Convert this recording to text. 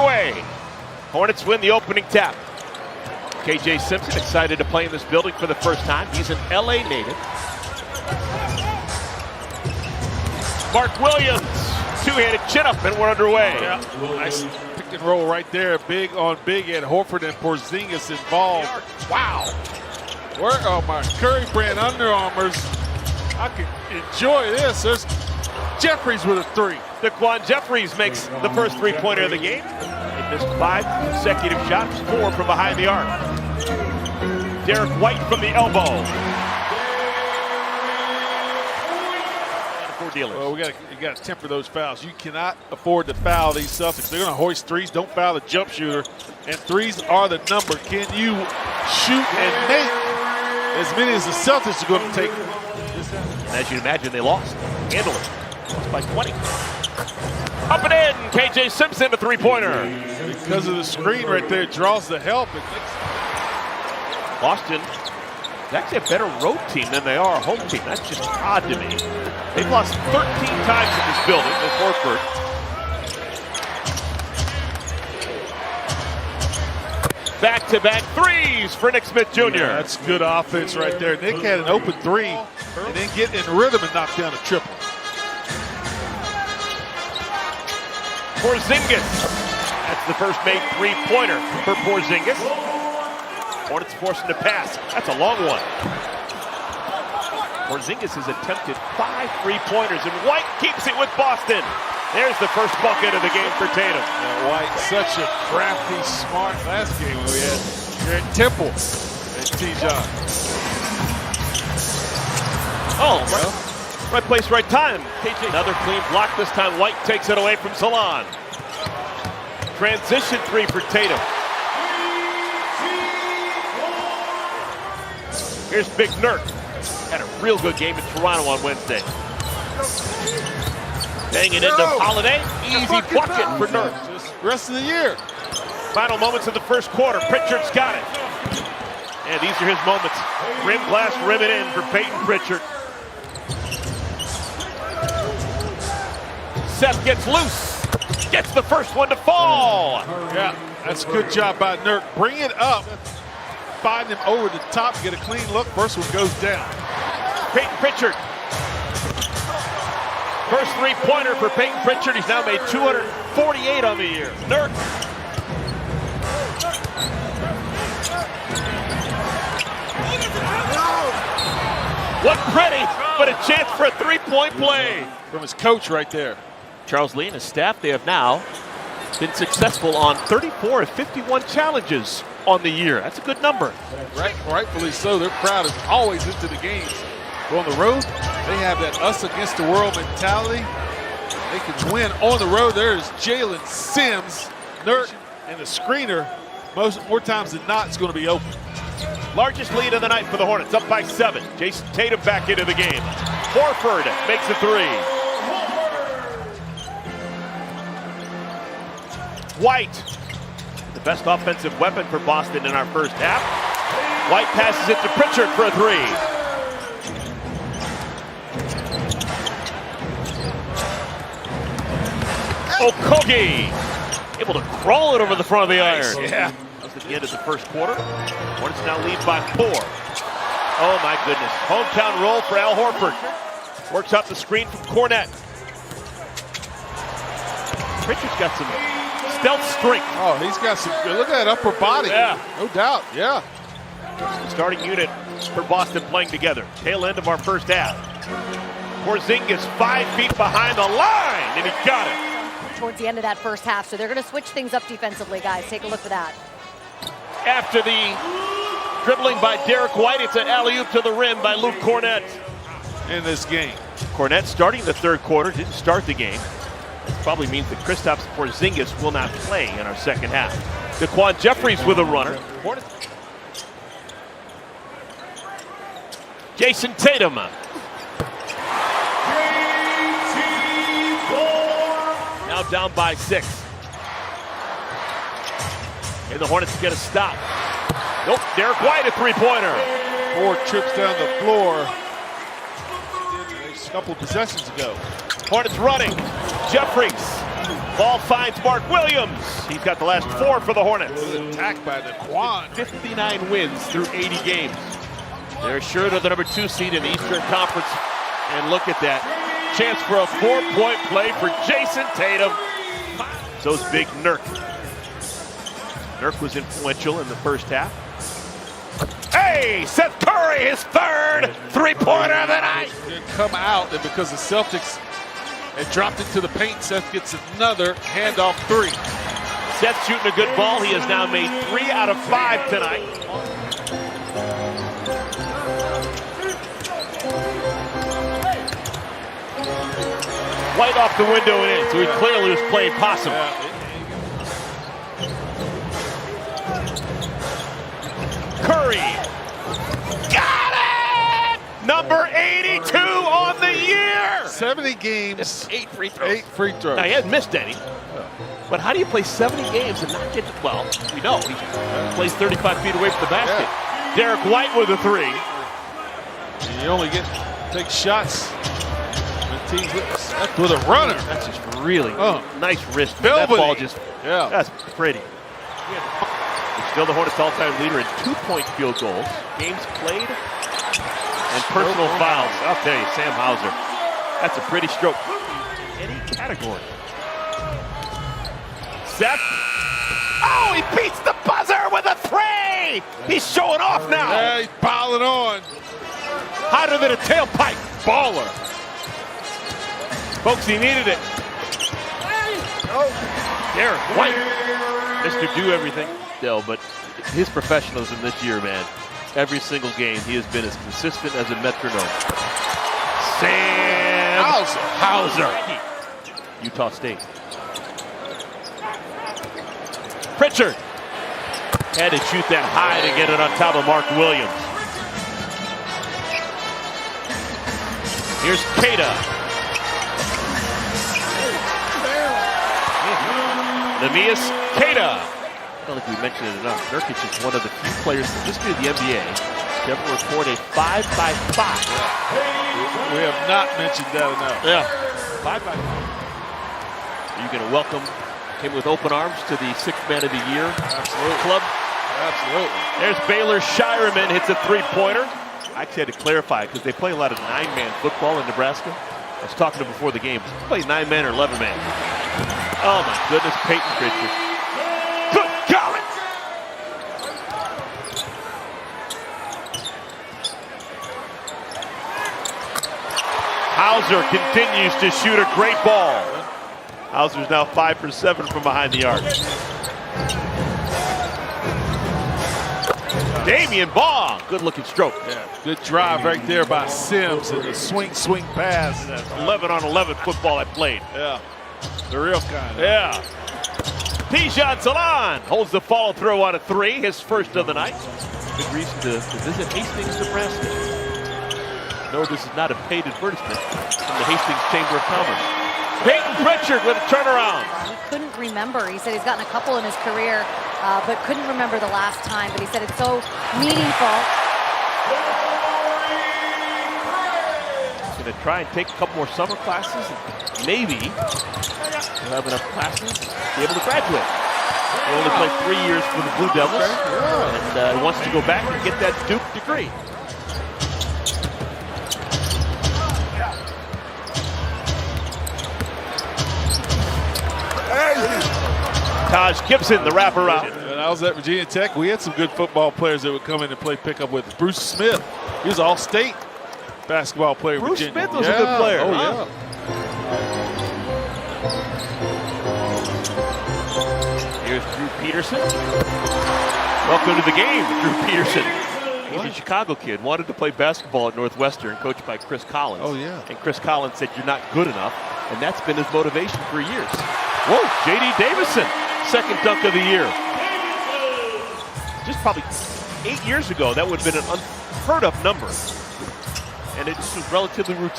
underway. Hornets win the opening tap. KJ Simpson excited to play in this building for the first time. He's an LA native. Mark Williams, two-handed chin-up, and we're underway. Yeah, nice pick and roll right there. Big on big, and Horford and Porzingis involved. Wow. Where are my Curry brand Under Armours? I can enjoy this. There's Jeffries with a three. Daquan Jeffries makes the first three-pointer of the game. He missed 5 consecutive shots, 4 from behind the arc. Derek White from the elbow. Well, you got to temper those fouls. You cannot afford to foul these Celtics. They're going to hoist threes. Don't foul the jump shooter. And threes are the number. Can you shoot and make as many as the Celtics are going to take? And as you'd imagine, they lost. Handle it. Lost by 20. Up and in. KJ Simpson, a three-pointer. Because of the screen right there, it draws the help. Boston is actually a better road team than they are a home team. That's just odd to me. They've lost 13 times in this building with Horford. Back-to-back threes for Nick Smith Jr. Yeah, that's good offense right there. Nick had an open three and then get in rhythm and knock down a triple. Porzingis. That's the first made three-pointer for Porzingis. Hornets forcing to pass. That's a long one. Porzingis has attempted 5 three-pointers, and White keeps it with Boston. There's the first bucket of the game for Tatum. Yeah, White, such a crafty, smart last game we had here at Temple and T-John. Oh, right place, right time. KJ, another clean block. This time White takes it away from Salon. Transition three for Tatum. Here's Big Nurk. Had a real good game in Toronto on Wednesday. Bang it into Holiday. Easy bucket for Nurk. Just rest of the year. Final moments of the first quarter. Pritchard's got it. And these are his moments. Rim glass, rim it in for Peyton Pritchard. Seth gets loose. Gets the first one to fall. Yeah, that's a good job by Nurk. Bring it up. Find him over the top, get a clean look. First one goes down. Peyton Pritchard. First three-pointer for Peyton Pritchard. He's now made 248 on the year. Nurk. Wasn't pretty, but a chance for a three-point play. From his coach right there. Charles Lee and his staff, they have now been successful on 34 of 51 challenges on the year. That's a good number. Rightfully so. Their crowd is always into the games. But on the road, they have that us against the world mentality. They can win on the road. There's Jalen Sims, Nurk, and the screener. More times than not, it's going to be open. Largest lead of the night for the Hornets, up by 7. Jason Tatum back into the game. Horford makes a three. White, the best offensive weapon for Boston in our first half. White passes it to Pritchard for a three. Okogie, able to crawl it over the front of the iron. Yeah. That was at the end of the first quarter. Hornets now lead by 4. Oh my goodness. Hometown roll for Al Horford. Works out the screen from Cornette. Pritchard's got some stealth strength. Oh, he's got some, look at that upper body. Yeah. No doubt, yeah. The starting unit for Boston playing together. Tail end of our first half. Porzingis 5 feet behind the line, and he got it. Towards the end of that first half, so they're going to switch things up defensively, guys. Take a look for that. After the dribbling by Derek White, it's an alley-oop to the rim by Luke Cornette. In this game. Cornette starting the third quarter, didn't start the game. This probably means that Kristaps Porzingis will not play in our second half. Daquan Jeffries with a runner. Jason Tatum. Now down by 6. And the Hornets get a stop. Nope, Derek White a three-pointer. 4 trips down the floor. A couple of possessions ago. Hornets running. Jeffries Ball finds Mark Williams. He's got the last 4 for the Hornets. Good attack by Daquan. 59 wins through 80 games. They're assured of the number 2 seed in the Eastern Conference. And look at that. Chance for a 4-point play for Jason Tatum. So's big Nurk. Nurk was influential in the first half. Hey, Seth Curry, his 3rd 3-pointer of the night. Didn't come out, and because the Celtics had dropped into the paint, Seth gets another handoff 3. Seth shooting a good ball. He has now made 3 out of 5 tonight. White off the window and in, so he clearly was playing possum. Curry. Got it! Number 82 on the year! 70 games. That's 8 free throws. 8 free throws. Now, he hasn't missed any. But how do you play 70 games and not get to, well, we know he plays 35 feet away from the basket. Yeah. Derek White with a 3. You only take shots when teams with a runner. That's just really nice wrist. Velvety. That ball just, yeah. That's pretty. He's still the Hornets all-time leader in 2-point field goals, games played, and personal fouls. I'll tell you, Sam Hauser, that's a pretty stroke. Any category. Seth. Oh, he beats the buzzer with a 3! He's showing off now. Yeah, he's piling on. Hotter than a tailpipe. Baller. Folks, he needed it. Derek White. Mr. Do Everything. Still, but his professionalism this year, man. Every single game, he has been as consistent as a metronome. Sam Hauser. Utah State. Pritchard. Had to shoot that high to get it on top of Mark Williams. Here's Keita. Neemias Keita. I don't think we mentioned it enough. Nurkic is one of the few players in the history of the NBA to ever record a 5x5. We have not mentioned that enough. Yeah. 5x5. Are you going to welcome him with open arms to the 6th Man of the Year club? Absolutely. There's Baylor Shireman, hits a 3-pointer. I actually had to clarify because they play a lot of 9-man football in Nebraska. I was talking to them before the game. Play 9-man or 11-man. Oh my goodness, Peyton Pritchard. Good golly! Hauser continues to shoot a great ball. Hauser's now 5 for 7 from behind the arc. Damian Baugh, good looking stroke. Yeah, good drive right there by Sims and the swing pass. That's 11-on-11 football I played. Yeah, the real kind. Yeah. Bijan Salan holds the follow through on a 3, his first of the night. Good reason to visit Hastings, Nebraska. No, this is not a paid advertisement from the Hastings Chamber of Commerce. Peyton Pritchard with a turnaround. He couldn't remember. He said he's gotten a couple in his career, but couldn't remember the last time. But he said it's so meaningful. He's going to try and take a couple more summer classes. And maybe he'll have enough classes to be able to graduate. He only played 3 years for the Blue Devils, and wants to go back and get that Duke degree. Taj Gibson, the wraparound. When I was at Virginia Tech, we had some good football players that would come in and play pickup with Bruce Smith. He was all-state basketball player. Bruce Virginia. Smith was a good player. Oh, huh? yeah. Here's Drew Peterson. Welcome to the game, Drew Peterson. He's a Chicago kid, wanted to play basketball at Northwestern, coached by Chris Collins. Oh, yeah. And Chris Collins said, you're not good enough, and that's been his motivation for years. Whoa, J.D. Davison, second dunk of the year. Just probably 8 years ago, that would have been an unheard of number. And it just was relatively routine.